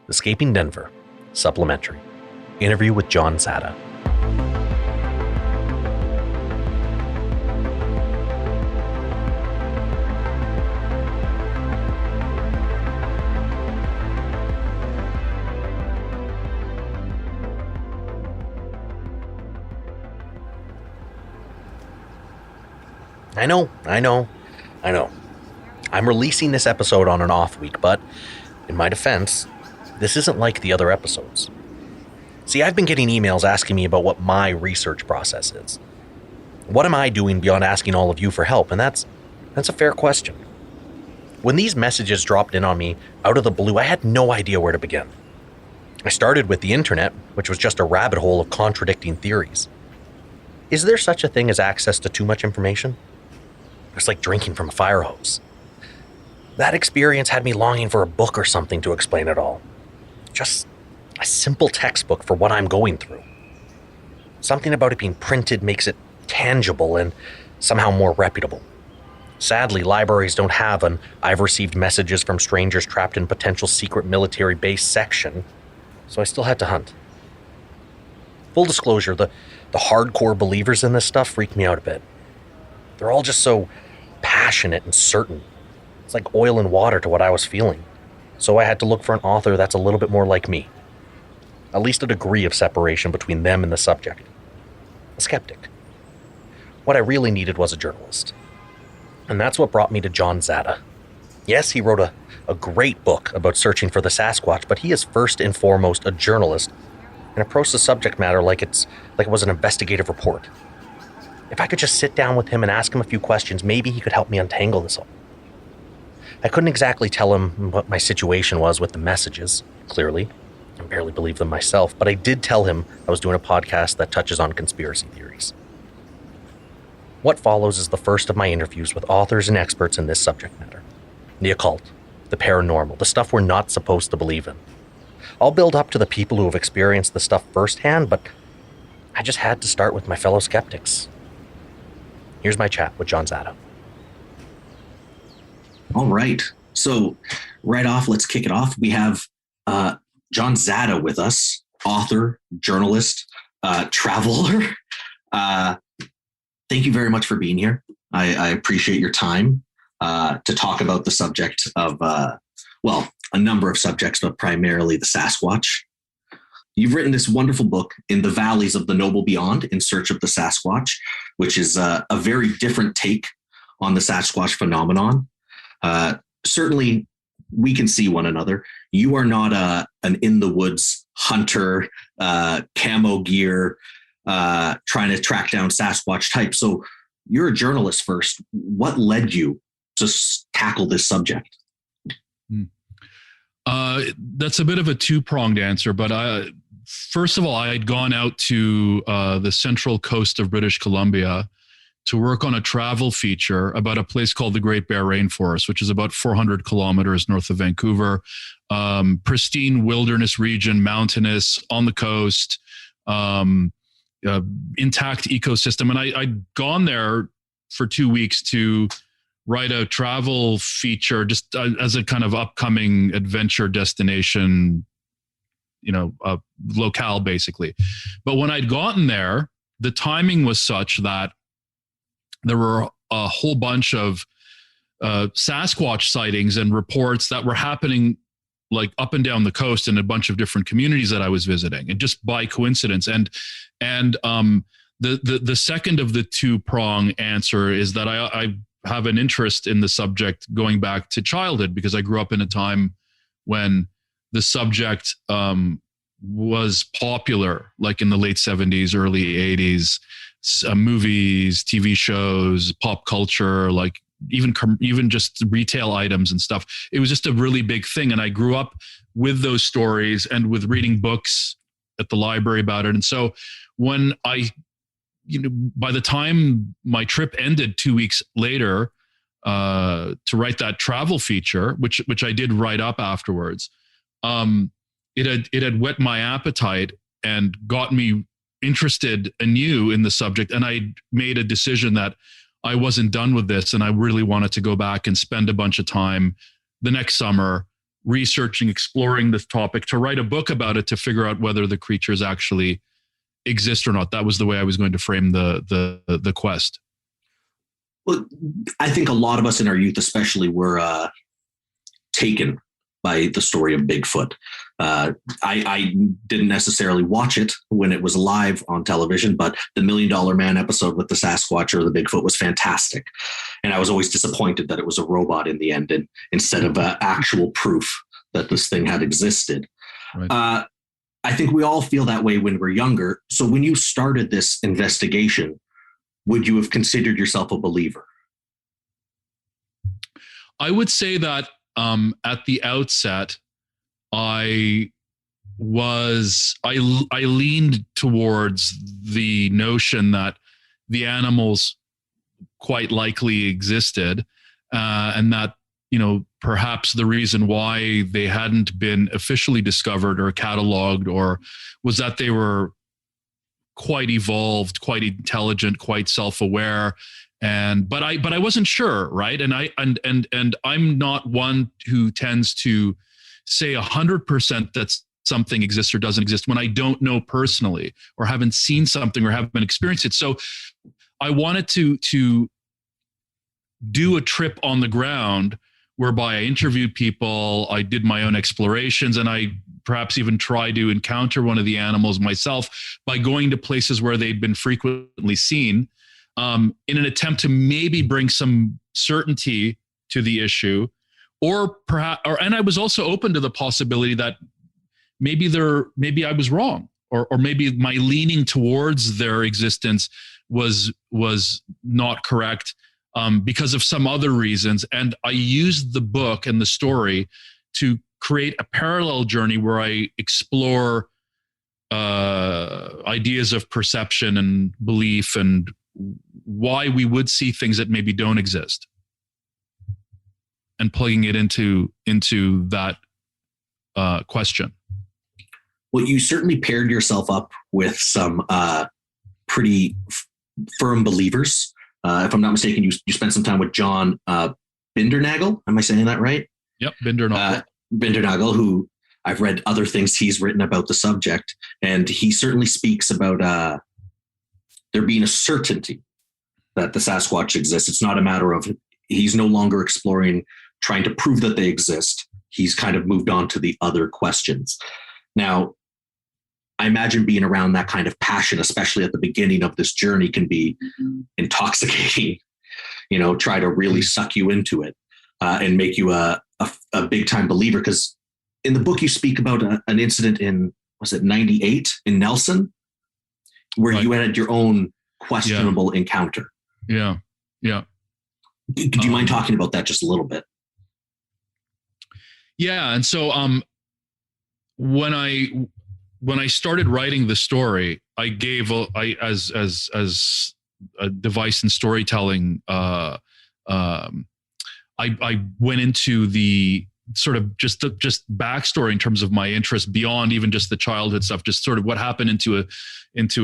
Escaping Denver, Supplementary. Interview with John Zada. I know. I'm releasing this episode on an off week, but in my defense, this isn't like the other episodes. See, I've been getting emails asking me about what my research process is. What am I doing beyond asking all of you for help? And that's a fair question. When these messages dropped in on me out of the blue, I had no idea where to begin. I started with the internet, which was just a rabbit hole of contradicting theories. Is there such a thing as access to too much information? It's like drinking from a fire hose. That experience had me longing for a book or something to explain it all. Just a simple textbook for what I'm going through. Something about it being printed makes it tangible and somehow more reputable. Sadly, libraries don't have an "I've received messages from strangers trapped in potential secret military base" section, so I still had to hunt. Full disclosure, the hardcore believers in this stuff freak me out a bit. They're all just so passionate and certain. It's like oil and water to what I was feeling. So I had to look for an author that's a little bit more like me. At least a degree of separation between them and the subject. A skeptic. What I really needed was a journalist. And that's what brought me to John Zada. Yes, he wrote a great book about searching for the Sasquatch, but he is first and foremost a journalist and approached the subject matter like it was an investigative report. If I could just sit down with him and ask him a few questions, maybe he could help me untangle this all. I couldn't exactly tell him what my situation was with the messages, clearly. I barely believe them myself, but I did tell him I was doing a podcast that touches on conspiracy theories. What follows is the first of my interviews with authors and experts in this subject matter. The occult, the paranormal, the stuff we're not supposed to believe in. I'll build up to the people who have experienced the stuff firsthand, but I just had to start with my fellow skeptics. Here's my chat with John Zada. All right. So right off, let's kick it off. We have John Zada with us, author, journalist, traveler. Thank you very much for being here. I appreciate your time to talk about the subject of, a number of subjects, but primarily the Sasquatch. You've written this wonderful book, In the Valleys of the Noble Beyond, In Search of the Sasquatch, which is a very different take on the Sasquatch phenomenon. Certainly, we can see one another. You are not an in-the-woods hunter, camo gear, trying to track down Sasquatch type. So you're a journalist first. What led you to tackle this subject? That's a bit of a two-pronged answer, but first of all, I had gone out to the central coast of British Columbia to work on a travel feature about a place called the Great Bear Rainforest, which is about 400 kilometers north of Vancouver. Pristine wilderness region, mountainous, on the coast, intact ecosystem. And I'd gone there for 2 weeks to write a travel feature just as a kind of upcoming adventure destination, locale basically. But when I'd gotten there, the timing was such that there were a whole bunch of Sasquatch sightings and reports that were happening like up and down the coast in a bunch of different communities that I was visiting, and just by coincidence. And the second of the two-prong answer is that I have an interest in the subject going back to childhood, because I grew up in a time when the subject was popular, like in the late 70s, early 80s, movies, TV shows, pop culture, like even just retail items and stuff. It was just a really big thing. And I grew up with those stories and with reading books at the library about it. And so when by the time my trip ended 2 weeks later, to write that travel feature, which I did write up afterwards, it had whet my appetite and got me interested anew in the subject. And I made a decision that I wasn't done with this, and I really wanted to go back and spend a bunch of time the next summer researching, exploring this topic, to write a book about it, to figure out whether the creatures actually exist or not. That was the way I was going to frame the quest. Well, I think a lot of us in our youth, especially, were taken by the story of Bigfoot. I didn't necessarily watch it when it was live on television, but the $1 Million Man episode with the Sasquatch or the Bigfoot was fantastic. And I was always disappointed that it was a robot in the end, and instead of actual proof that this thing had existed. Right. I think we all feel that way when we're younger. So when you started this investigation, would you have considered yourself a believer? I would say that at the outset, I leaned towards the notion that the animals quite likely existed, and that, you know, perhaps the reason why they hadn't been officially discovered or cataloged or was that they were quite evolved, quite intelligent, quite self-aware. But I wasn't sure, right? And I'm not one who tends to say 100% that something exists or doesn't exist when I don't know personally or haven't seen something or haven't experienced it. So I wanted to do a trip on the ground whereby I interviewed people, I did my own explorations, and I perhaps even tried to encounter one of the animals myself by going to places where they'd been frequently seen, in an attempt to maybe bring some certainty to the issue, and I was also open to the possibility that maybe I was wrong, or maybe my leaning towards their existence was not correct, because of some other reasons. And I used the book and the story to create a parallel journey where I explore ideas of perception and belief and why we would see things that maybe don't exist, and plugging it into that question. Well, you certainly paired yourself up with some pretty firm believers. If I'm not mistaken, you spent some time with John Bindernagel. Am I saying that right? Yep, Bindernagel, who I've read other things he's written about the subject, and he certainly speaks about there being a certainty that the Sasquatch exists. It's not a matter of he's no longer exploring, trying to prove that they exist. He's kind of moved on to the other questions. Now, I imagine being around that kind of passion, especially at the beginning of this journey, can be intoxicating, try to really suck you into it and make you a big time believer. Because in the book, you speak about an incident in, was it 98 in Nelson, where you had your own questionable encounter. Yeah. Yeah. Do you mind talking about that just a little bit? Yeah. And so when I started writing the story, I gave as a device in storytelling, I went into the sort of just backstory in terms of my interest beyond even just the childhood stuff, just sort of what happened into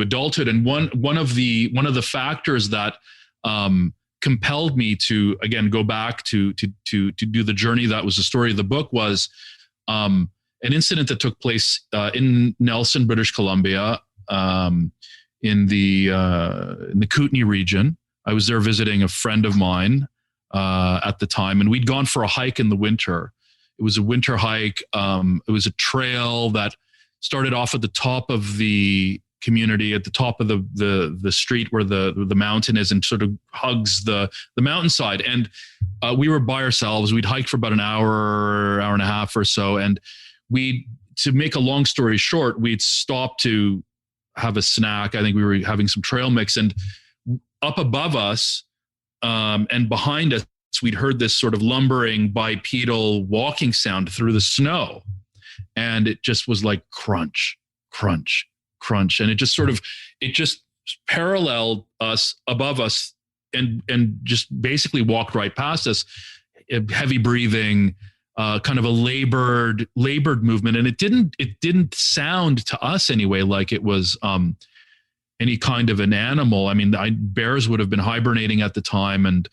adulthood. And one of the factors that compelled me to again go back to do the journey that was the story of the book was an incident that took place in Nelson, British Columbia, in the Kootenay region. I was there visiting a friend of mine at the time, and we'd gone for a hike in the winter. It was a winter hike. It was a trail that started off at the top of the community, at the top of the street where the mountain is, and sort of hugs the mountainside. And we were by ourselves. We'd hiked for about an hour and a half or so, and to make a long story short, we'd stopped to have a snack. I think we were having some trail mix, and up above us and behind us, we'd heard this sort of lumbering bipedal walking sound through the snow. And it just was like crunch, crunch, crunch. And it just paralleled us above us and just basically walked right past us, heavy breathing, kind of a labored movement. And it didn't sound to us anyway like it was any kind of an animal. I mean, bears would have been hibernating at the time, and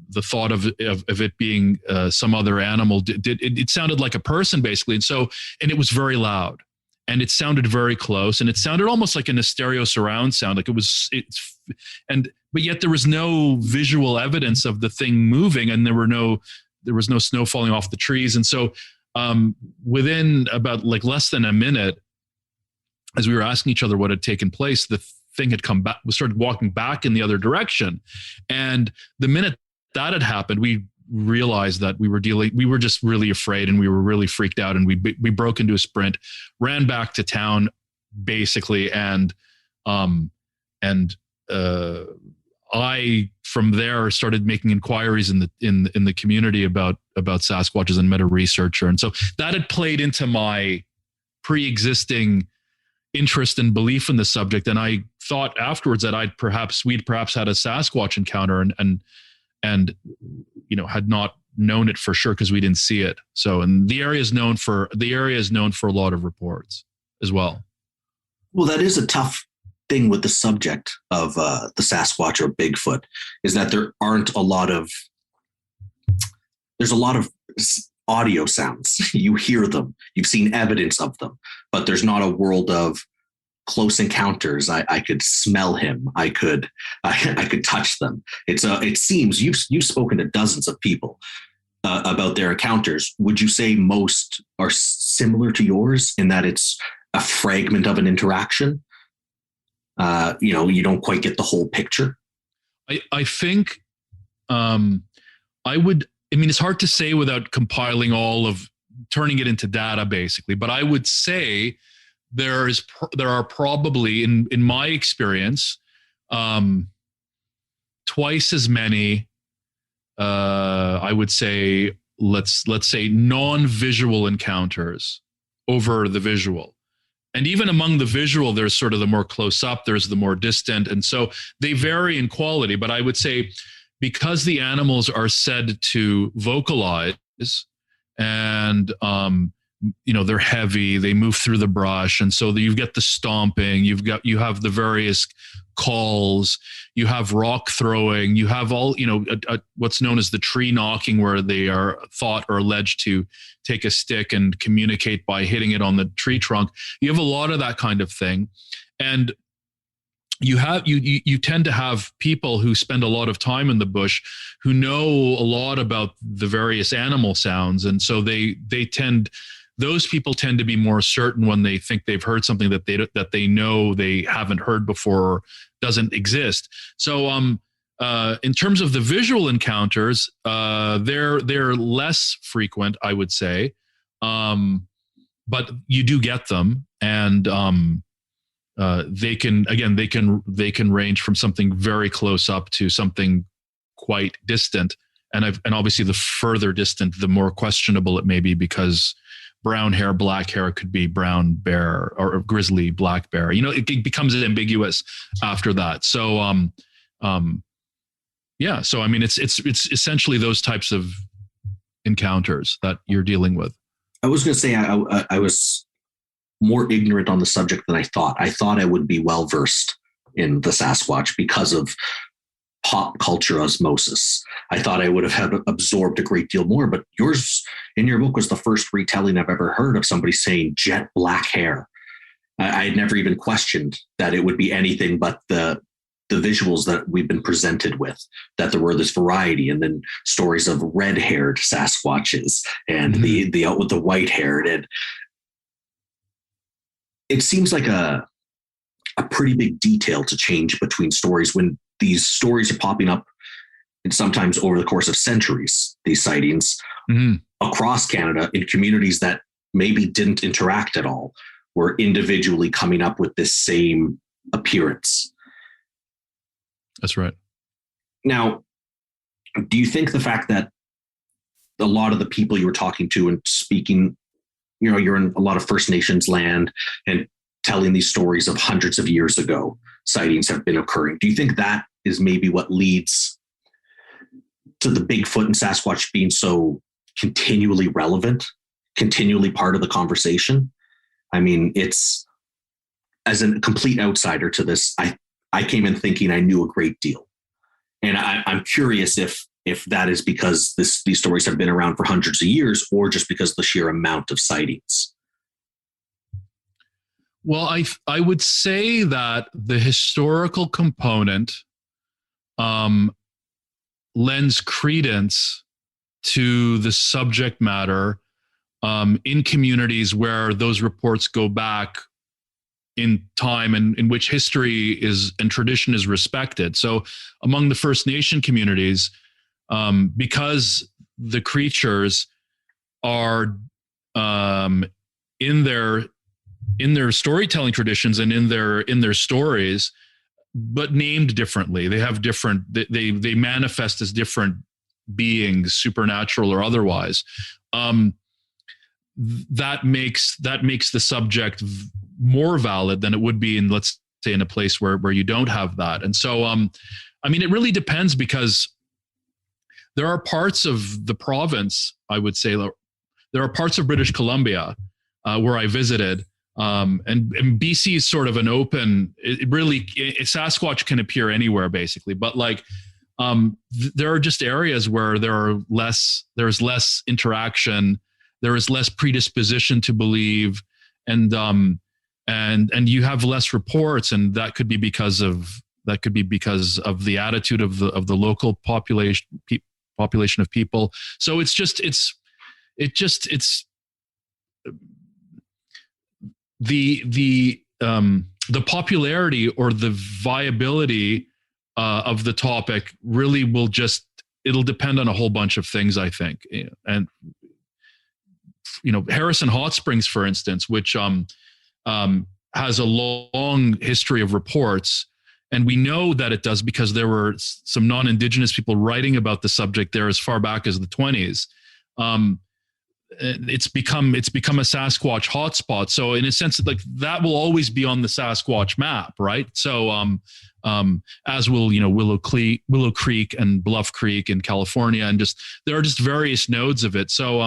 the thought of it being some other animal. It sounded like a person basically, and it was very loud, and it sounded very close, and it sounded almost like in a stereo surround sound, like but yet there was no visual evidence of the thing moving, and there was no snow falling off the trees, and so within about like less than a minute, as we were asking each other what had taken place, the thing had come back. We started walking back in the other direction, and the minute that had happened, we realized that we were just really afraid, and we were really freaked out, and we broke into a sprint, ran back to town, basically, and I from there started making inquiries in the community about Sasquatches and met a researcher, and so that had played into my pre-existing interest and belief in the subject. And I thought afterwards that we'd perhaps had a Sasquatch encounter and had not known it for sure because we didn't see it. So, and the area is known for a lot of reports as well. Well, that is a tough thing with the subject of the Sasquatch or Bigfoot, is that there's a lot of audio sounds. You hear them, you've seen evidence of them, but there's not a world of close encounters. I could smell him. I could touch them. It seems you've spoken to dozens of people about their encounters. Would you say most are similar to yours in that it's a fragment of an interaction? You don't quite get the whole picture. I think it's hard to say without compiling turning it into data, basically. But I would say there are probably, in my experience, twice as many. I would say let's say non-visual encounters over the visual. And even among the visual, there's sort of the more close up, there's the more distant. And so they vary in quality. But I would say because the animals are said to vocalize and, they're heavy, they move through the brush. And so you get the stomping, you have the various calls, you have rock throwing, you have all, what's known as the tree knocking, where they are thought or alleged to take a stick and communicate by hitting it on the tree trunk. You have a lot of that kind of thing. And you tend to have people who spend a lot of time in the bush who know a lot about the various animal sounds. And so those people tend to be more certain when they think they've heard something that they know they haven't heard before or doesn't exist. So in terms of the visual encounters, they're less frequent, I would say, but you do get them, and they can range from something very close up to something quite distant, and obviously the further distant, the more questionable it may be, because brown hair, black hair could be brown bear or grizzly black bear. It becomes ambiguous after that. So, So I mean, it's essentially those types of encounters that you're dealing with. I was going to say I was more ignorant on the subject than I thought. I thought I would be well versed in the Sasquatch because of pop culture osmosis. I thought I would have absorbed a great deal more, but yours in your book was the first retelling I've ever heard of somebody saying jet black hair. I had never even questioned that it would be anything but the visuals that we've been presented with, that there were this variety, and then stories of red-haired Sasquatches and the out with the white-haired. And it seems like a pretty big detail to change between stories when these stories are popping up, and sometimes over the course of centuries, these sightings across Canada in communities that maybe didn't interact at all were individually coming up with this same appearance. That's right. Now, do you think the fact that a lot of the people you were talking to and speaking, you're in a lot of First Nations land and telling these stories of hundreds of years ago, sightings have been occurring. Do you think that is maybe what leads to the Bigfoot and Sasquatch being so continually relevant, continually part of the conversation? I mean, it's, as a complete outsider to this, I came in thinking I knew a great deal. And I'm curious if if that is because these stories have been around for hundreds of years, or just because of the sheer amount of sightings. Well, I would say that the historical component lends credence to the subject matter in communities where those reports go back in time and in which history is and tradition is respected. So among the First Nation communities, because the creatures are in their storytelling traditions and in their stories, but named differently. They have different. They manifest as different beings, supernatural or otherwise. That makes the subject more valid than it would be in, let's say, in a place where you don't have that. And so, I mean, it really depends, because there are parts of the province, I would say, there are parts of British Columbia where I visited. And BC is sort of an open, Sasquatch can appear anywhere basically, but like, there are just areas where there's less interaction, there is less predisposition to believe, and you have less reports, and that could be because of the attitude of the local population of people. So it's the popularity or the viability of the topic really it'll depend on a whole bunch of things, I think. And Harrison Hot Springs, for instance, which has a long history of reports, and we know that it does because there were some non-Indigenous people writing about the subject there as far back as the 20s. It's become a Sasquatch hotspot. So in a sense, like, that will always be on the Sasquatch map, right? So as will Willow Creek and Bluff Creek in California, and there are just various nodes of it. So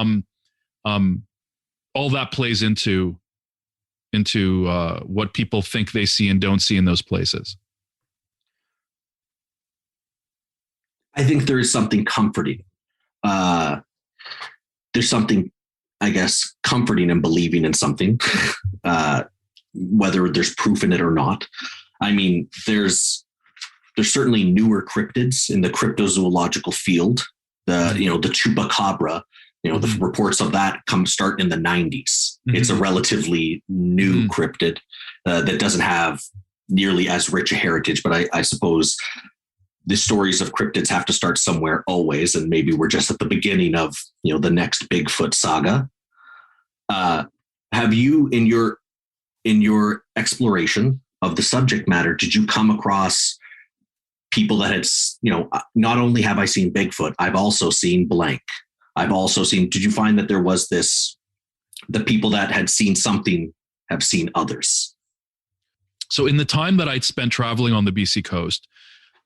all that plays into what people think they see and don't see in those places. I think there is something comforting. There's something, I guess, comforting in believing in something, whether there's proof in it or not. I mean, there's certainly newer cryptids in the cryptozoological field. The chupacabra, the reports of that start in the 90s. Mm-hmm. It's a relatively new cryptid that doesn't have nearly as rich a heritage, but I suppose the stories of cryptids have to start somewhere always, and maybe we're just at the beginning of the next Bigfoot saga. Have you, in your exploration of the subject matter, did you come across people that had, not only have I seen Bigfoot, I've also seen blank. Did you find that there was the people that had seen something have seen others? So in the time that I'd spent traveling on the BC coast,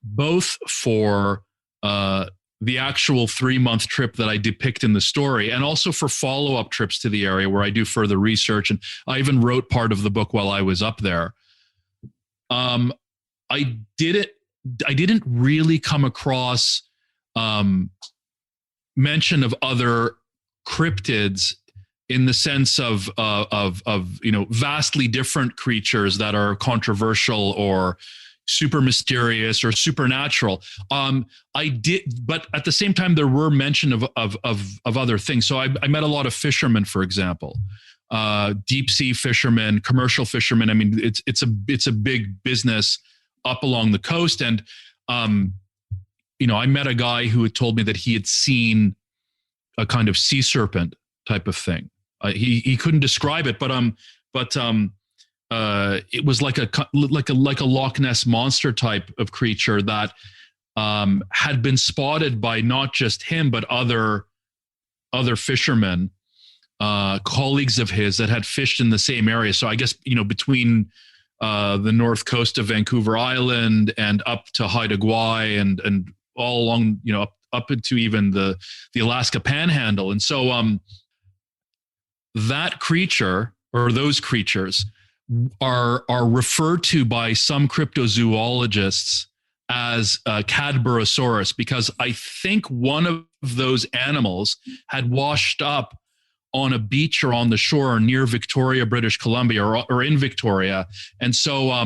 both for the actual 3-month trip that I depict in the story, and also for follow-up trips to the area where I do further research, and I even wrote part of the book while I was up there. I didn't really come across mention of other cryptids in the sense of vastly different creatures that are controversial or super mysterious or supernatural. I did, but at the same time, there were mention of other things. So I met a lot of fishermen, for example, deep sea fishermen, commercial fishermen. I mean, it's a big business up along the coast. And, I met a guy who had told me that he had seen a kind of sea serpent type of thing. He couldn't describe it, but it was like a Loch Ness monster type of creature that had been spotted by not just him, but other fishermen, colleagues of his that had fished in the same area. So I guess, between the north coast of Vancouver Island and up to Haida Gwaii and all along, up into even the Alaska Panhandle. And so that creature, or those creatures, are referred to by some cryptozoologists as Cadborosaurus, because I think one of those animals had washed up on a beach or on the shore near Victoria, British Columbia, or in Victoria. And so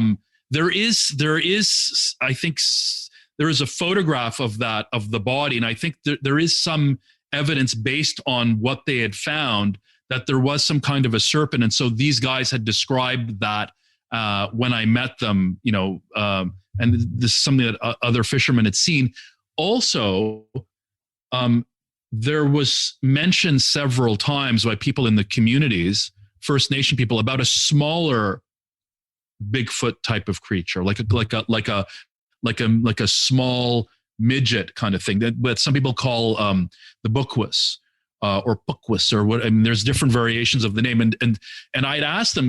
there is, I think there is a photograph of the body. And I think there is some evidence based on what they had found that there was some kind of a serpent. And so these guys had described that when I met them, and this is something that other fishermen had seen. Also, there was mentioned several times by people in the communities, First Nation people, about a smaller Bigfoot type of creature, like a small midget kind of thing that some people call the bookwis or pukwis or what. I mean, there's different variations of the name, and I'd asked them,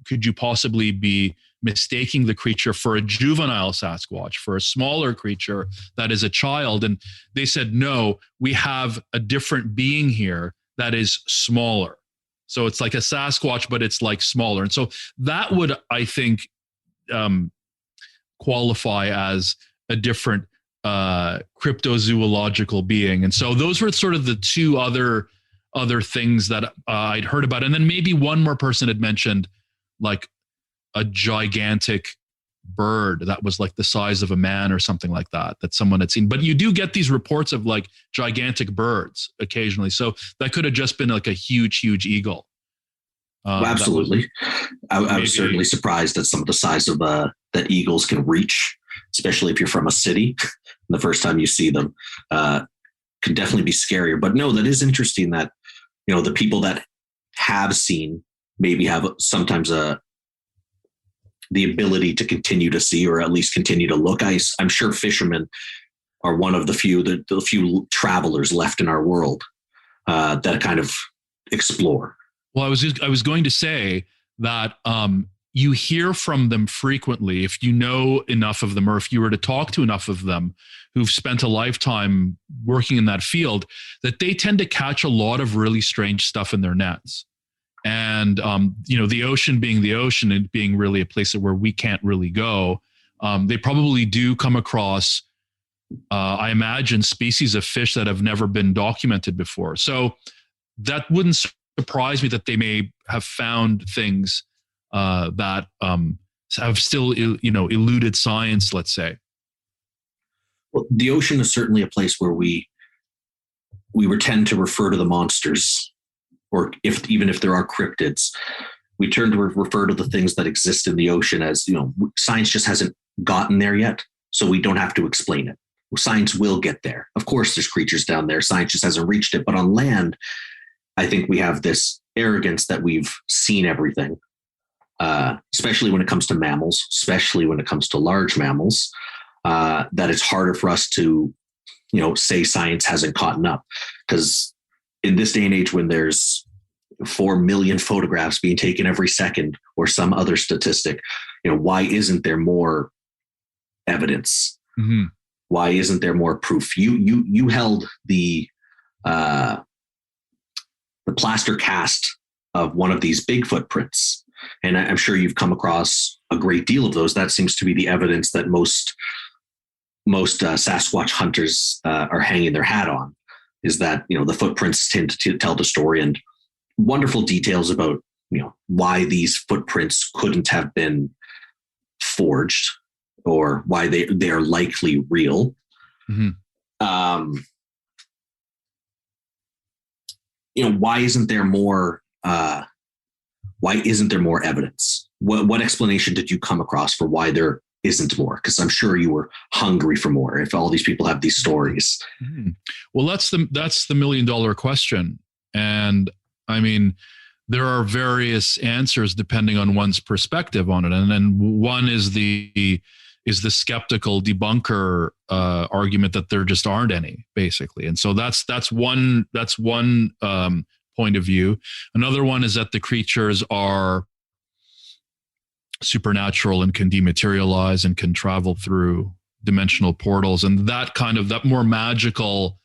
could you possibly be mistaking the creature for a juvenile Sasquatch, for a smaller creature that is a child? And they said, no, we have a different being here that is smaller. So it's like a Sasquatch, but it's like smaller. And so that would, I think, qualify as a different cryptozoological being. And so those were sort of the two other things that I'd heard about. And then maybe one more person had mentioned like a gigantic bird that was like the size of a man or something like that someone had seen. But you do get these reports of like gigantic birds occasionally. So that could have just been like a huge eagle. Absolutely. I was certainly surprised at some of the size of that eagles can reach, especially if you're from a city. The first time you see them can definitely be scarier. But no, that is interesting that, the people that have seen maybe have sometimes the ability to continue to see, or at least continue to look. I'm sure fishermen are one of the few travelers left in our world that kind of explore. Well, I was going to say that you hear from them frequently if you know enough of them, or if you were to talk to enough of them who've spent a lifetime working in that field, that they tend to catch a lot of really strange stuff in their nets. And, the ocean being the ocean and being really a place where we can't really go, they probably do come across, I imagine, species of fish that have never been documented before. So that wouldn't surprise me that they may have found things that have still, eluded science, let's say. Well, the ocean is certainly a place where we tend to refer to the monsters, or even if there are cryptids, we turn to refer to the things that exist in the ocean as, science just hasn't gotten there yet, so we don't have to explain it. Science will get there. Of course, there's creatures down there. Science just hasn't reached it. But on land, I think we have this arrogance that we've seen everything, especially when it comes to mammals, especially when it comes to large mammals, that it's harder for us to, say science hasn't caught up. Because in this day and age, when there's 4 million photographs being taken every second or some other statistic, why isn't there more evidence? Mm-hmm. Why isn't there more proof? You held the plaster cast of one of these big footprints, and I'm sure you've come across a great deal of those. That seems to be the evidence that most Sasquatch hunters are hanging their hat on, is that the footprints tend to tell the story, and wonderful details about why these footprints couldn't have been forged, or why they are likely real. Mm-hmm. Why isn't there more? Why isn't there more evidence? What explanation did you come across for why there isn't more? Because I'm sure you were hungry for more. If all these people have these stories, mm-hmm. Well, that's the $1 million question, and I mean, there are various answers depending on one's perspective on it, and then one is the skeptical debunker argument that there just aren't any, basically. And so that's one point of view. Another one is that the creatures are supernatural and can dematerialize and can travel through dimensional portals, and that more magical,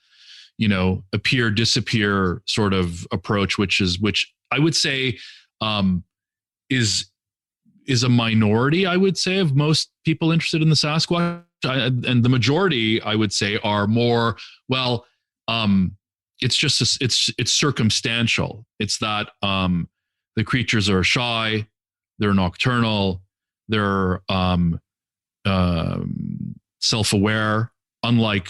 appear disappear sort of approach, which I would say is is a minority, I would say, of most people interested in the Sasquatch. And the majority, I would say, are more, well, it's just, it's circumstantial. It's that the creatures are shy, they're nocturnal, they're self-aware, unlike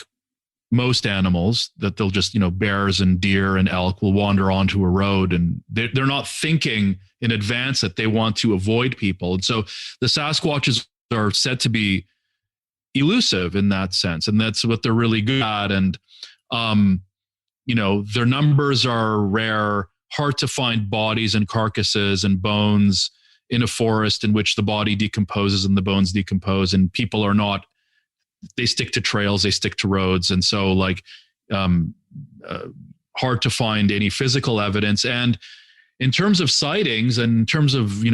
most animals that they'll just, bears and deer and elk will wander onto a road, and they're not thinking in advance that they want to avoid people. And so the Sasquatches are said to be elusive in that sense, and that's what they're really good at. And their numbers are rare, hard to find bodies and carcasses and bones in a forest in which the body decomposes and the bones decompose, and people are not, they stick to trails, they stick to roads. And so hard to find any physical evidence. And in terms of sightings and in terms of,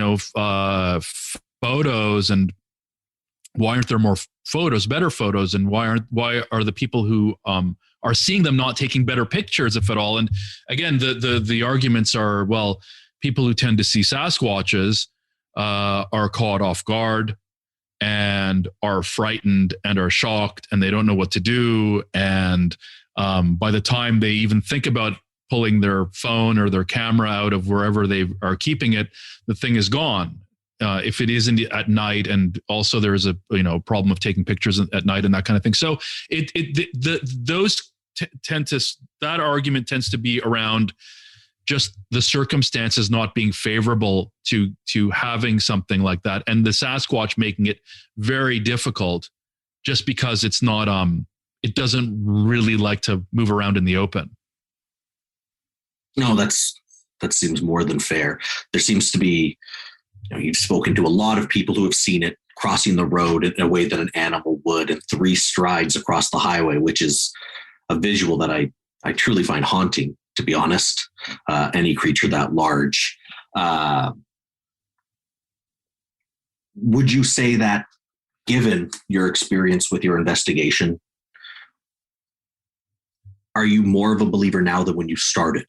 photos, and why aren't there more photos, better photos? And why are the people who are seeing them not taking better pictures, if at all? And again, the arguments are, well, people who tend to see Sasquatches are caught off guard and are frightened and are shocked, and they don't know what to do. And by the time they even think about pulling their phone or their camera out of wherever they are keeping it, the thing is gone. If it is at night, and also there is a problem of taking pictures at night and that kind of thing. So that argument tends to be around just the circumstances not being favorable to having something like that, and the Sasquatch making it very difficult, just because it's not it doesn't really like to move around in the open. No, that seems more than fair. There seems to be, you've spoken to a lot of people who have seen it crossing the road in a way that an animal would, in 3 strides across the highway, which is a visual that I truly find haunting, to be honest. Any creature that large. Would you say that, given your experience with your investigation, are you more of a believer now than when you started?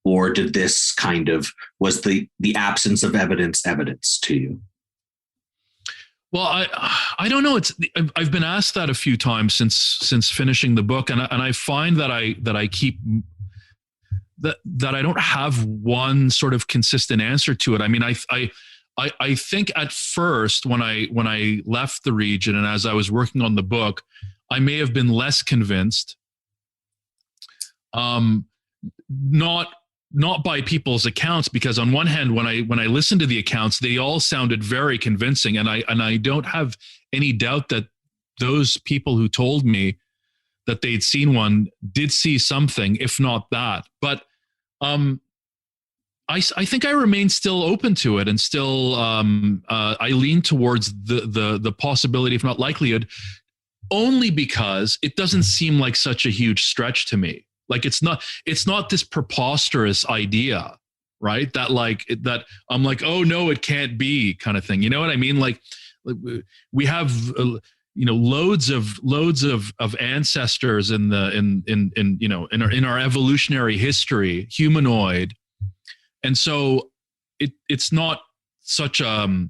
Or did this was the absence of evidence to you? Well, I don't know. I've been asked that a few times since finishing the book, and I find that I keep that I don't have one sort of consistent answer to it. I mean, I think at first when I left the region and as I was working on the book, I may have been less convinced. Not by people's accounts, because on one hand, when I listened to the accounts, they all sounded very convincing, and I don't have any doubt that those people who told me that they'd seen one did see something, if not that. But I think I remain still open to it, and still I lean towards the possibility, if not likelihood, only because it doesn't seem like such a huge stretch to me. Like it's not this preposterous idea, right? That I'm like, oh no, it can't be, kind of thing. You know what I mean? Like we have loads of ancestors in our evolutionary history, humanoid, and so it's not such a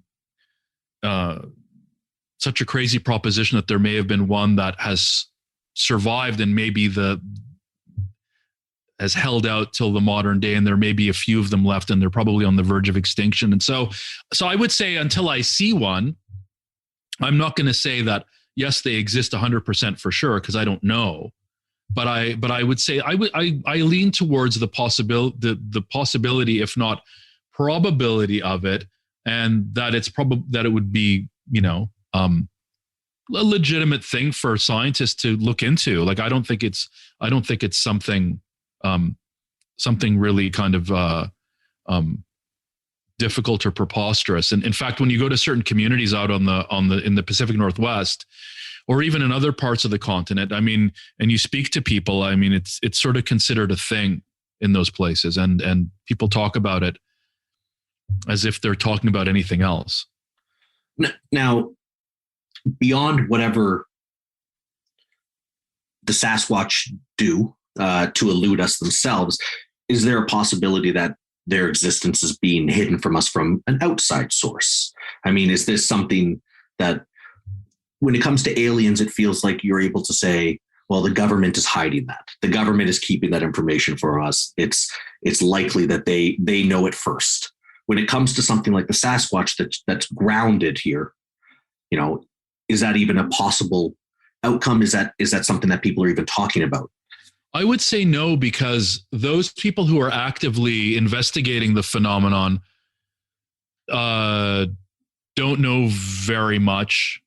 crazy proposition that there may have been one that has survived and maybe has held out till the modern day, and there may be a few of them left, and they're probably on the verge of extinction. And so I would say, until I see one, I'm not going to say that yes, they exist 100% for sure, because I don't know. But I would say I lean towards the possibility, if not probability of it, and that it's probably that it would be a legitimate thing for scientists to look into. Like I don't think it's something really kind of difficult or preposterous. And in fact, when you go to certain communities out in the Pacific Northwest, or even in other parts of the continent, I mean, and you speak to people, I mean, it's sort of considered a thing in those places, and people talk about it as if they're talking about anything else. Now, beyond whatever the Sasquatch do to elude us themselves, is there a possibility that their existence is being hidden from us from an outside source? I mean, is this something that when it comes to aliens, it feels like you're able to say, well, the government is hiding that. The government is keeping that information for us. It's likely that they know it first. When it comes to something like the Sasquatch that's grounded here, you know, is that even a possible outcome? Is that something that people are even talking about? I would say no, because those people who are actively investigating the phenomenon don't know very much.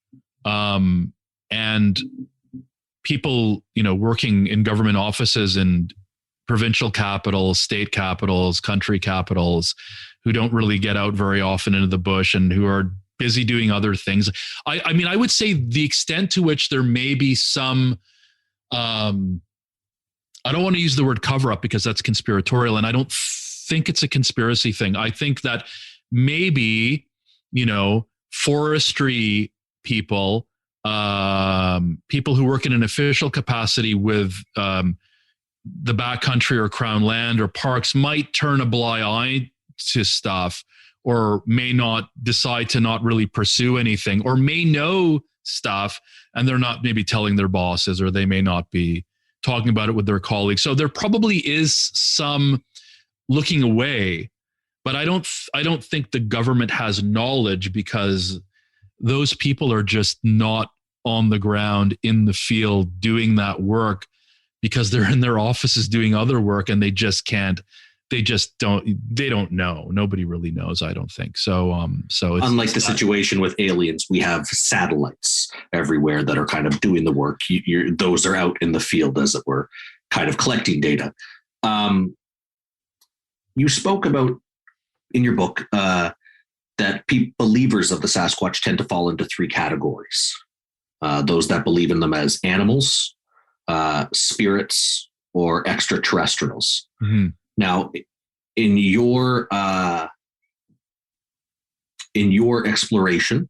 And people, you know, working in government offices in provincial capitals, state capitals, country capitals, who don't really get out very often into the bush and who are busy doing other things. I mean, I would say the extent to which there may be some, I don't want to use the word cover up because that's conspiratorial, and I don't think it's a conspiracy thing. I think that maybe, you know, forestry people, people who work in an official capacity with the backcountry or crown land or parks might turn a blind eye to stuff, or may not decide to not really pursue anything, or may know stuff and they're not maybe telling their bosses, or they may not be talking about it with their colleagues. So there probably is some looking away, but I don't think the government has knowledge, because those people are just not on the ground in the field doing that work, because they're in their offices doing other work, and they don't know. Nobody really knows, I don't think. So it's, unlike the situation with aliens, we have satellites everywhere that are kind of doing the work. Those are out in the field, as it were, kind of collecting data. You spoke about in your book that believers of the Sasquatch tend to fall into three categories. Those that believe in them as animals, spirits, or extraterrestrials. Mm-hmm. Now, in your exploration,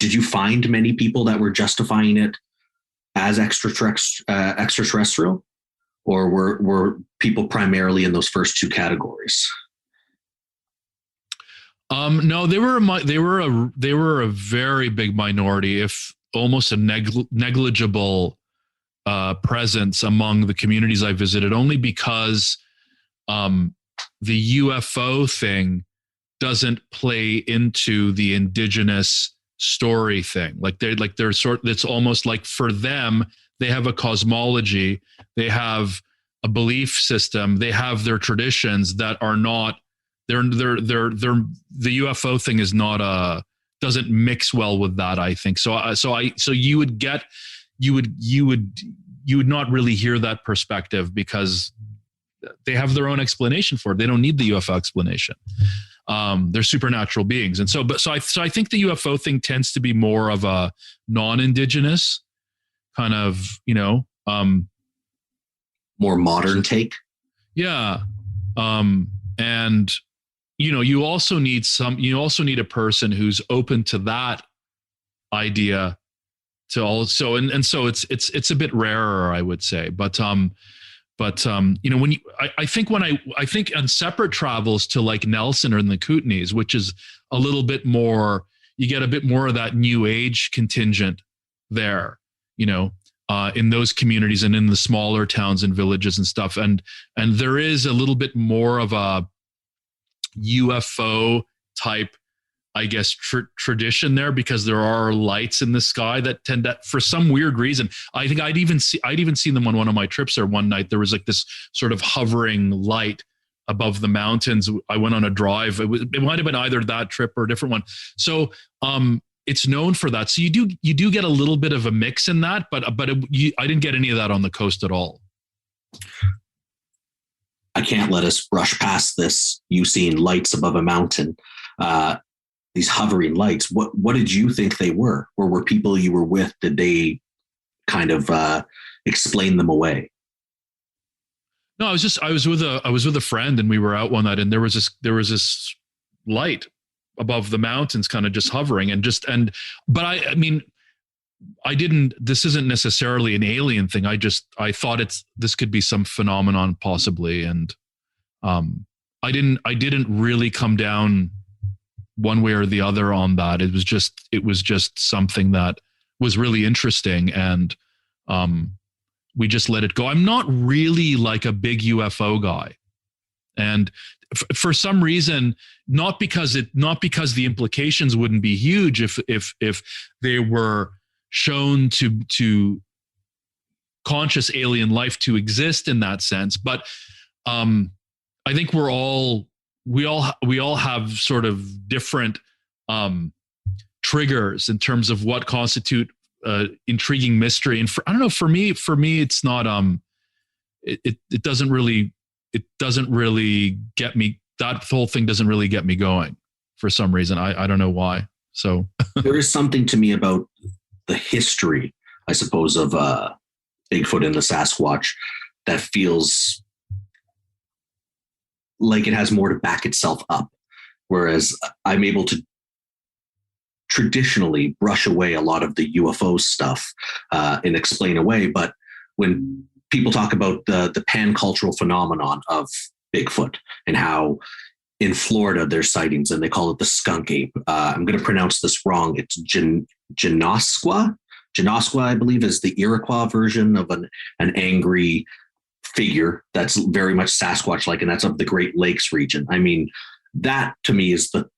did you find many people that were justifying it as extraterrestrial, or were people primarily in those first two categories? No, they were a very big minority, if almost a negligible presence among the communities I visited, only because the UFO thing doesn't play into the indigenous story thing. It's almost like for them, they have a cosmology, they have a belief system, they have their traditions that are not, the UFO thing is not doesn't mix well with that, I think. So you would not really hear that perspective, because they have their own explanation for it. They don't need the UFO explanation. They're supernatural beings. And so I think the UFO thing tends to be more of a non-indigenous kind of, more modern take. Yeah. And you also need a person who's open to that idea to also, and so it's a bit rarer, I would say, but when I think on separate travels to like Nelson or in the Kootenays, which is a little bit more, you get a bit more of that new age contingent there, in those communities and in the smaller towns and villages and stuff. And there is a little bit more of a UFO type, I guess, tradition there, because there are lights in the sky that tend to, for some weird reason, I think I'd even seen them on one of my trips there one night. There was like this sort of hovering light above the mountains. I went on a drive. It might have been either that trip or a different one. So it's known for that. So you do get a little bit of a mix in that, but I didn't get any of that on the coast at all. I can't let us brush past this. You seeing lights above a mountain. These hovering lights, what did you think they were? Or were people you were with, did they kind of explain them away? No, I was with a friend, and we were out one night, and there was this light above the mountains kind of just hovering, but I mean, this isn't necessarily an alien thing. I thought this could be some phenomenon possibly. And I didn't really come down one way or the other on that. It was just something that was really interesting, and we just let it go. I'm not really like a big UFO guy, and for some reason, not because the implications wouldn't be huge if they were shown to conscious alien life to exist in that sense, but I think we all have sort of different triggers in terms of what constitute intriguing mystery. And I don't know, for me, it's not, it doesn't really get me, that whole thing doesn't really get me going for some reason. I don't know why. So there is something to me about the history, I suppose, of Bigfoot and the Sasquatch that feels like it has more to back itself up. Whereas I'm able to traditionally brush away a lot of the UFO stuff and explain away. But when people talk about the pan-cultural phenomenon of Bigfoot and how in Florida there's sightings and they call it the skunk ape. I'm going to pronounce this wrong. It's Ginosqua. Ginosqua, I believe, is the Iroquois version of an angry figure that's very much Sasquatch-like, and that's of the Great Lakes region. I mean, that to me is the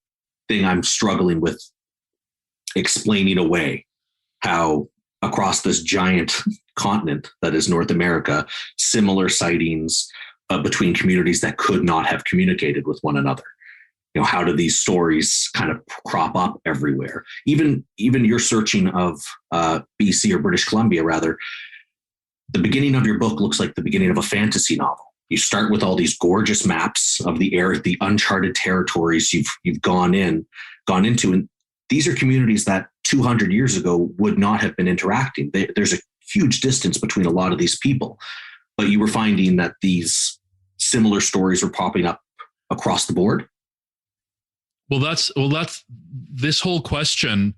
thing I'm struggling with explaining away, how across this giant continent that is North America, similar sightings between communities that could not have communicated with one another. You know, how do these stories kind of crop up everywhere? Even your searching of BC or British Columbia, rather, the beginning of your book looks like the beginning of a fantasy novel. You start with all these gorgeous maps of the air, the uncharted territories you've gone into, and these are communities that 200 years ago would not have been interacting. There's a huge distance between a lot of these people, but you were finding that these similar stories were popping up across the board. Well, that's this whole question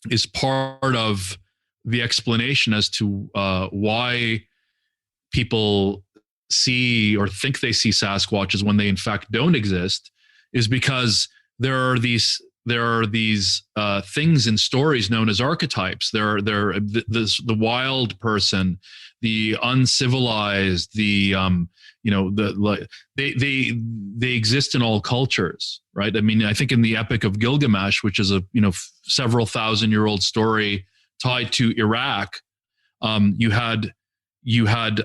is part of the explanation as to why people see or think they see Sasquatches when they in fact don't exist, is because there are these things in stories known as archetypes. There the wild person, the uncivilized, they exist in all cultures, right? I mean, I think in the Epic of Gilgamesh, which is a several thousand-year-old story tied to Iraq, you had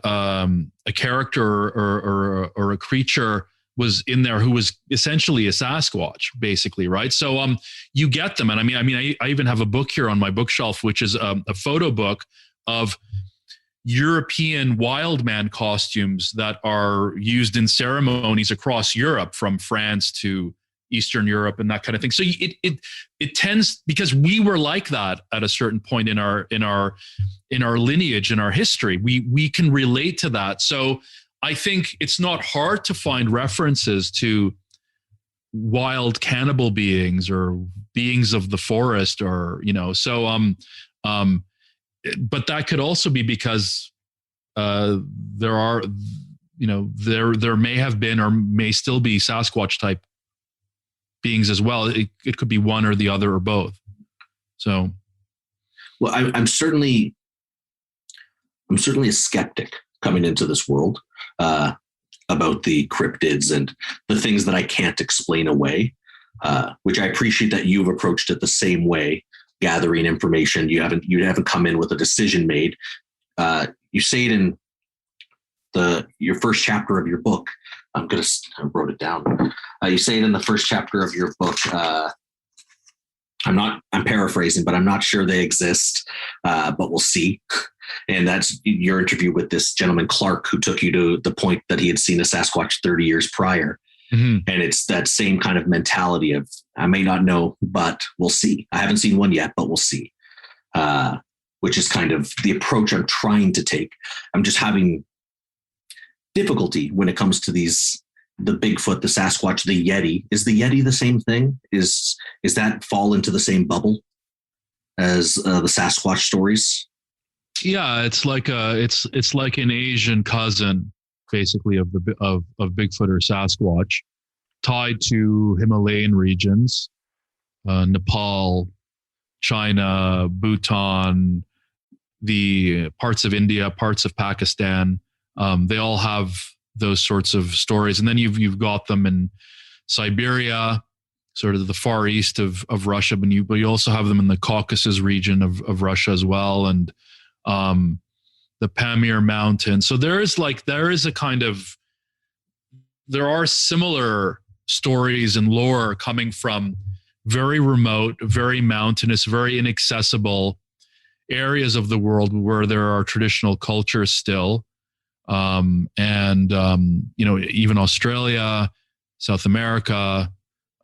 a character or a creature was in there who was essentially a Sasquatch, basically, right? So you get them, and I mean, I even have a book here on my bookshelf, which is a photo book of European wild man costumes that are used in ceremonies across Europe, from France to Eastern Europe and that kind of thing. So it tends, because we were like that at a certain point in our lineage, in our history, we can relate to that. So I think it's not hard to find references to wild cannibal beings or beings of the forest, or but that could also be because there are, there may have been or may still be Sasquatch type beings as well. It could be one or the other or both. So, well, I'm certainly a skeptic coming into this world about the cryptids and the things that I can't explain away, which I appreciate that you've approached it the same way, gathering information. You haven't come in with a decision made. You say it in your first chapter of your book. I wrote it down. You say it in the first chapter of your book. I'm paraphrasing, but I'm not sure they exist, but we'll see. And that's your interview with this gentleman, Clark, who took you to the point that he had seen a Sasquatch 30 years prior. Mm-hmm. And it's that same kind of mentality of, I may not know, but we'll see. I haven't seen one yet, but we'll see. Which is kind of the approach I'm trying to take. I'm just having difficulty when it comes to the Bigfoot, the Sasquatch, the Yeti. Is the Yeti the same thing? Is that fall into the same bubble as the Sasquatch stories? Yeah, it's like an Asian cousin basically of Bigfoot or Sasquatch, tied to Himalayan regions, Nepal, China, Bhutan, the parts of India, parts of Pakistan. They all have those sorts of stories. And then you've got them in Siberia, sort of the far east of Russia, but you also have them in the Caucasus region of Russia as well, and the Pamir Mountains. So there are similar stories and lore coming from very remote, very mountainous, very inaccessible areas of the world where there are traditional cultures still. Even Australia, South America.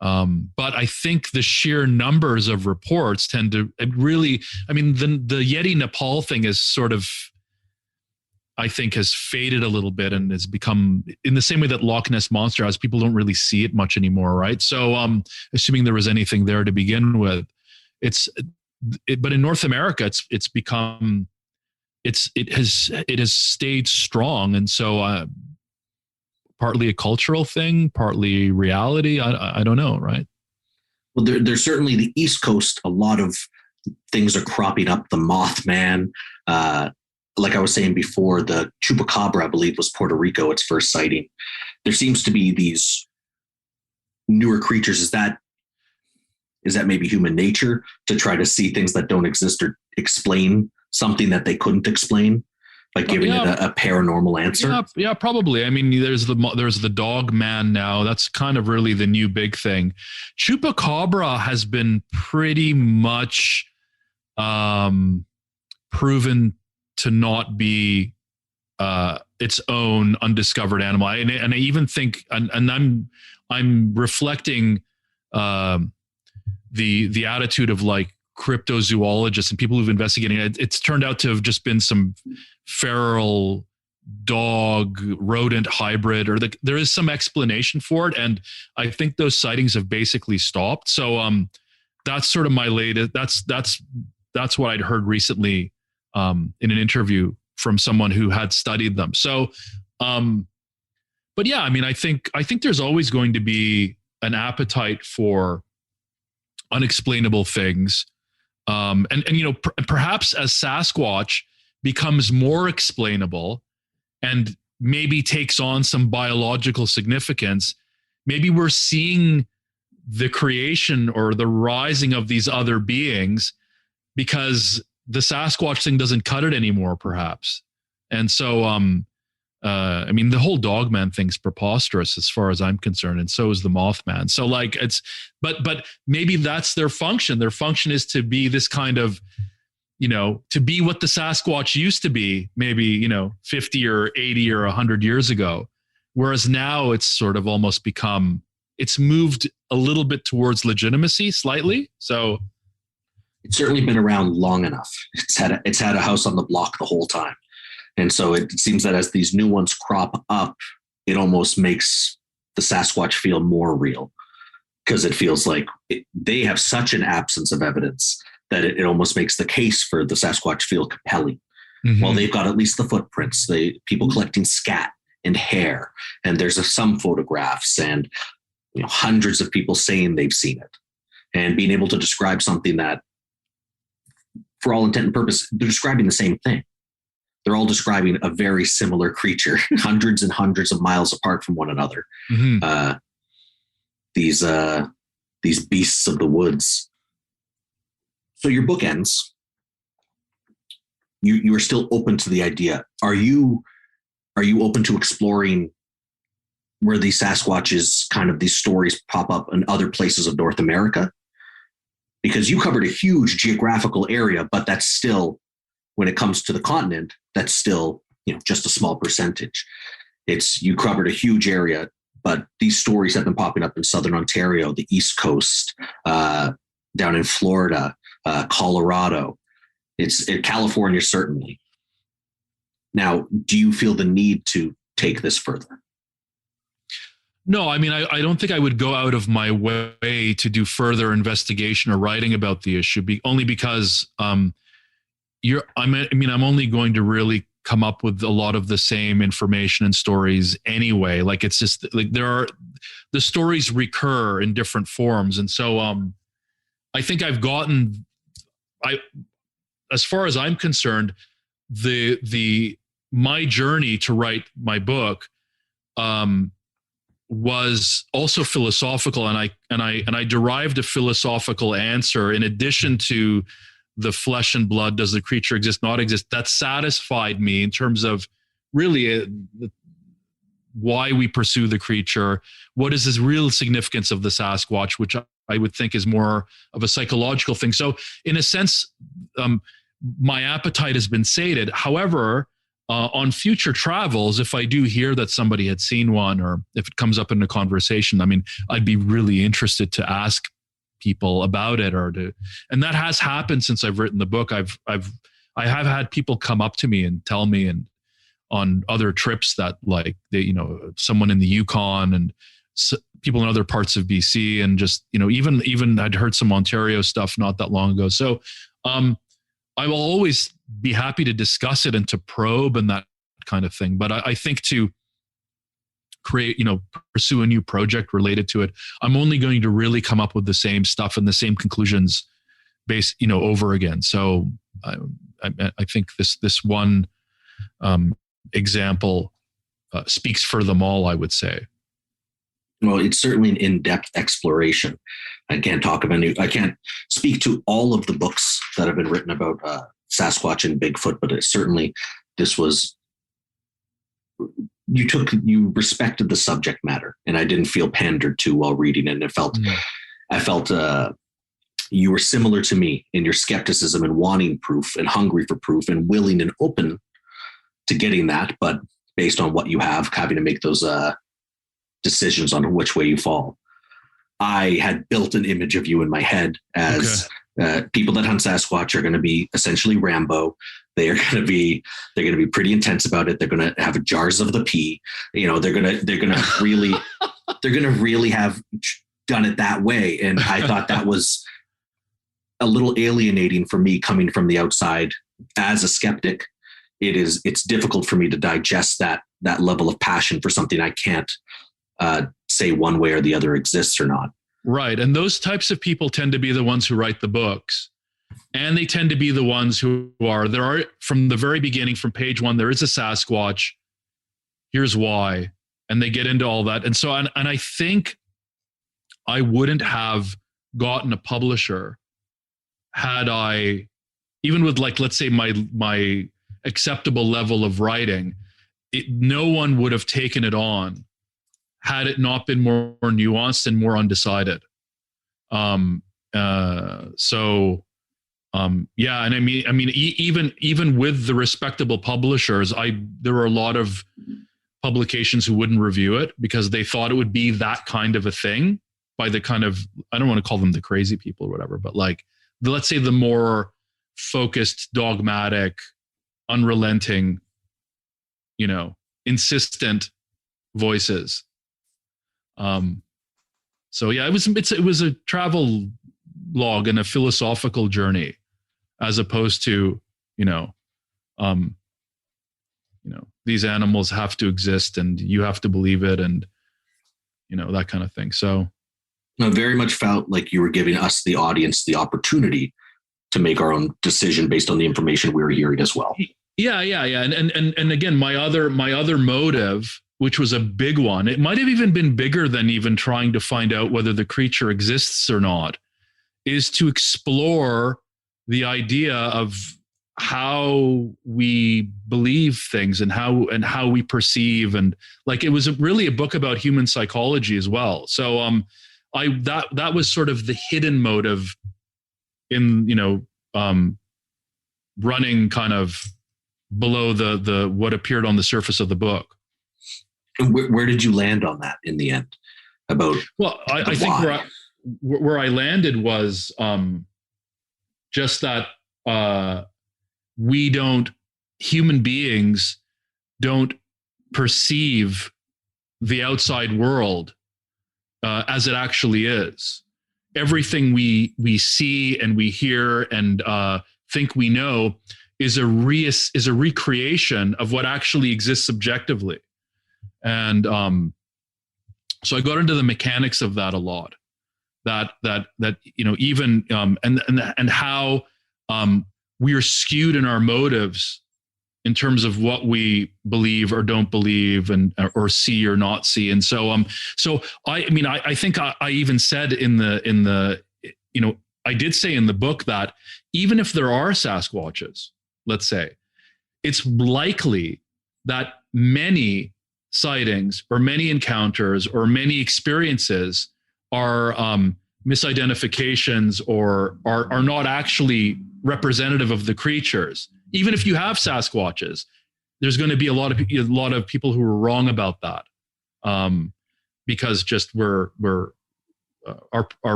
But I think the sheer numbers of reports tend to really, the Yeti Nepal thing is sort of, I think, has faded a little bit and has become, in the same way that Loch Ness Monster has, people don't really see it much anymore, right? So assuming there was anything there to begin with, but in North America, it has stayed strong. And so partly a cultural thing, partly reality. I don't know, right? Well, there's certainly the East Coast. A lot of things are cropping up. The Mothman, like I was saying before, the Chupacabra, I believe, was Puerto Rico, its first sighting. There seems to be these newer creatures. Is that maybe human nature to try to see things that don't exist or explain something that they couldn't explain by giving it a paranormal answer? Yeah, probably. There's the dog man now. That's kind of really the new big thing. Chupacabra has been pretty much proven to not be its own undiscovered animal. And I even think, and I'm reflecting the attitude of like cryptozoologists and people who've investigated it. It's turned out to have just been some feral dog rodent hybrid, or there is some explanation for it. And I think those sightings have basically stopped. So that's sort of my latest. That's what I'd heard recently in an interview from someone who had studied them. So, but yeah, I think there's always going to be an appetite for unexplainable things. Perhaps as Sasquatch becomes more explainable and maybe takes on some biological significance, maybe we're seeing the creation or the rising of these other beings because the Sasquatch thing doesn't cut it anymore, perhaps. And so, the whole Dogman thing's preposterous as far as I'm concerned, and so is the Mothman. So but maybe that's their function. Their function is to be this kind of, to be what the Sasquatch used to be, maybe, 50 or 80 or 100 years ago. Whereas now it's sort of almost it's moved a little bit towards legitimacy slightly. So it's certainly been around long enough. It's had a house on the block the whole time. And so it seems that as these new ones crop up, it almost makes the Sasquatch feel more real, because it feels like they have such an absence of evidence that it almost makes the case for the Sasquatch feel compelling. Mm-hmm. Well, they've got at least the footprints, people collecting scat and hair, and there's some photographs and hundreds of people saying they've seen it, and being able to describe something that, for all intent and purpose, they're describing the same thing. They're all describing a very similar creature, hundreds and hundreds of miles apart from one another. Mm-hmm. These beasts of the woods. So your book ends. You are still open to the idea. Are you open to exploring where these Sasquatches, kind of these stories, pop up in other places of North America? Because you covered a huge geographical area, but that's still, when it comes to the continent, that's still, just a small percentage. You covered a huge area, but these stories have been popping up in Southern Ontario, the East Coast, down in Florida, Colorado. It's in California, certainly. Now, do you feel the need to take this further? No, I don't think I would go out of my way to do further investigation or writing about the issue, only because I'm only going to really come up with a lot of the same information and stories anyway. Like, it's just like the stories recur in different forms. And so I think as far as I'm concerned, my journey to write my book was also philosophical, and I derived a philosophical answer in addition to the flesh and blood. Does the creature exist, not exist? That satisfied me in terms of really why we pursue the creature. What is this real significance of the Sasquatch, which I would think is more of a psychological thing. So in a sense, my appetite has been sated. However, on future travels, if I do hear that somebody had seen one, or if it comes up in a conversation, I mean, I'd be really interested to ask people about it, and that has happened since I've written the book. I have had people come up to me and tell me, and on other trips, that like someone in the Yukon and people in other parts of BC, and just, even I'd heard some Ontario stuff not that long ago. So, I will always be happy to discuss it and to probe and that kind of thing. But I think to create, pursue a new project related to it, I'm only going to really come up with the same stuff and the same conclusions based, over again. So I think this one example speaks for them all, I would say. Well, it's certainly an in-depth exploration. I can't speak to all of the books that have been written about Sasquatch and Bigfoot, but you respected the subject matter, and I didn't feel pandered to while reading it. And I felt you were similar to me in your skepticism and wanting proof and hungry for proof and willing and open to getting that, but based on what you have, having to make those decisions on which way you fall. I had built an image of you in my head as people that hunt Sasquatch are going to be essentially Rambo. They're going to be pretty intense about it. They're going to have jars of the pee. They're going to really have done it that way. And I thought that was a little alienating for me coming from the outside as a skeptic. It's difficult for me to digest that level of passion for something I can't say one way or the other exists or not. Right. And those types of people tend to be the ones who write the books. And they tend to be the ones who are from the very beginning, from page one, there is a Sasquatch. Here's why. And they get into all that. And so, and I think I wouldn't have gotten a publisher had I, even with, like, let's say my acceptable level of writing, no one would have taken it on had it not been more nuanced and more undecided. Yeah. And I mean, even with the respectable publishers, there were a lot of publications who wouldn't review it because they thought it would be that kind of a thing by the kind of, I don't want to call them the crazy people or whatever, but like, let's say the more focused, dogmatic, unrelenting, insistent voices. So yeah, it was a travel log and a philosophical journey, as opposed to, these animals have to exist and you have to believe it, and, that kind of thing. So I very much felt like you were giving us, the audience, the opportunity to make our own decision based on the information we were hearing as well. Yeah. And again, my other motive, which was a big one, it might have even been bigger than even trying to find out whether the creature exists or not, is to explore the idea of how we believe things and how we perceive. And like, it was really a book about human psychology as well. So that was sort of the hidden motive in, running kind of below the what appeared on the surface of the book. And where did you land on that in the end? Well, I think where I landed was just that human beings don't perceive the outside world as it actually is. Everything we see and we hear and think we know is a recreation of what actually exists subjectively. And so I got into the mechanics of that a lot. That even and how we are skewed in our motives in terms of what we believe or don't believe or see or not see. And so I think I even said in the I did say in the book that even if there are Sasquatches, let's say, it's likely that many sightings or many encounters or many experiences are misidentifications or are not actually representative of the creatures. Even if you have Sasquatches, there's going to be a lot of people who are wrong about that, because just our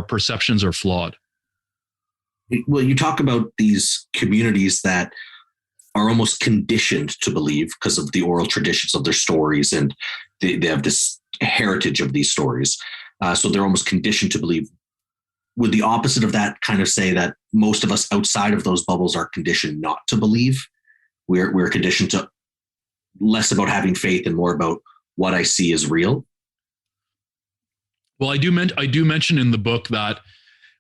perceptions are flawed. Well, you talk about these communities that are almost conditioned to believe because of the oral traditions of their stories, and they have this heritage of these stories. So they're almost conditioned to believe. Would the opposite of that kind of say that most of us outside of those bubbles are conditioned not to believe? We're conditioned to less about having faith and more about what I see is real. Well, I do mention in the book that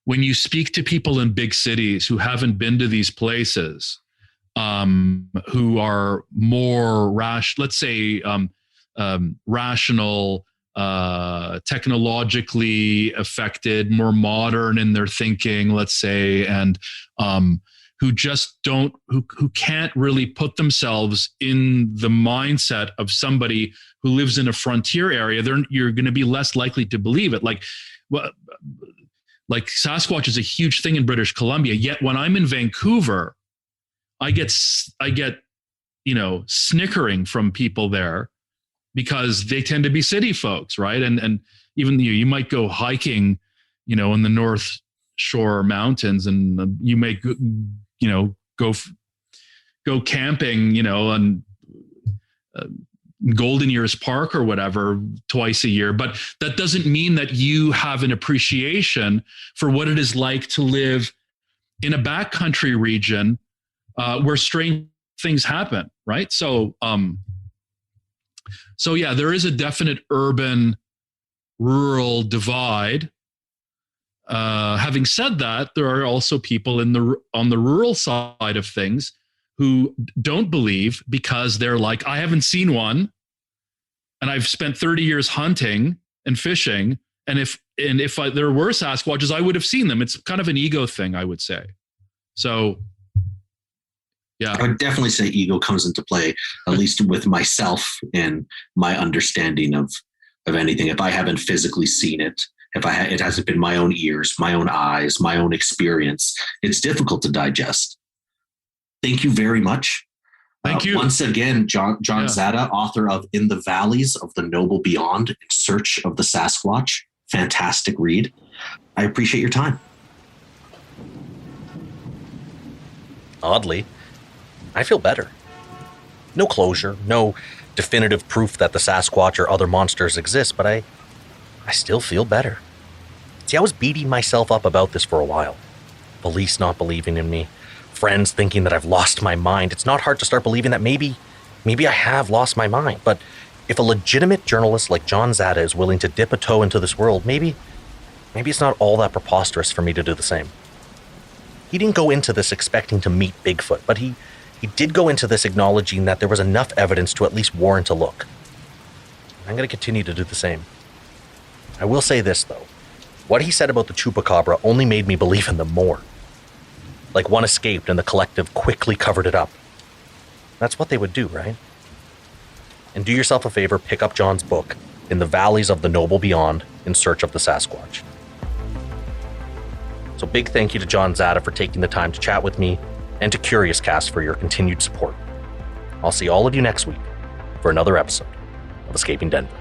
when you speak to people in big cities who haven't been to these places, who are more rational, technologically affected, more modern in their thinking, let's say, and who can't really put themselves in the mindset of somebody who lives in a frontier area, you're going to be less likely to believe it. Like Sasquatch is a huge thing in British Columbia. Yet when I'm in Vancouver, I get snickering from people there because they tend to be city folks, right? And even you might go hiking, in the North Shore Mountains, and you may go camping, on Golden Years Park or whatever twice a year. But that doesn't mean that you have an appreciation for what it is like to live in a backcountry region where strange things happen, right? So yeah, there is a definite urban-rural divide. Having said that, there are also people on the rural side of things who don't believe because they're like, I haven't seen one, and I've spent 30 years hunting and fishing, and if there were Sasquatches, I would have seen them. It's kind of an ego thing, I would say. So, yeah. I would definitely say ego comes into play, at least with myself and my understanding of anything. If I haven't physically seen it, it hasn't been my own ears, my own eyes, my own experience, it's difficult to digest. Thank you very much. Thank you. Once again, John Zada, author of In the Valleys of the Noble Beyond, In Search of the Sasquatch. Fantastic read. I appreciate your time. Oddly, I feel better. No closure, no definitive proof that the Sasquatch or other monsters exist, but I still feel better. See, I was beating myself up about this for a while. Police not believing in me, friends thinking that I've lost my mind. It's not hard to start believing that maybe I have lost my mind. But if a legitimate journalist like John Zada is willing to dip a toe into this world, maybe it's not all that preposterous for me to do the same. He didn't go into this expecting to meet Bigfoot, but he did go into this acknowledging that there was enough evidence to at least warrant a look. I'm going to continue to do the same. I will say this, though. What he said about the chupacabra only made me believe in them more. Like one escaped and the collective quickly covered it up. That's what they would do, right? And do yourself a favor, pick up John's book, In the Valleys of the Noble Beyond, In Search of the Sasquatch. So big thank you to John Zada for taking the time to chat with me, and to Curious Cast for your continued support. I'll see all of you next week for another episode of Escaping Denver.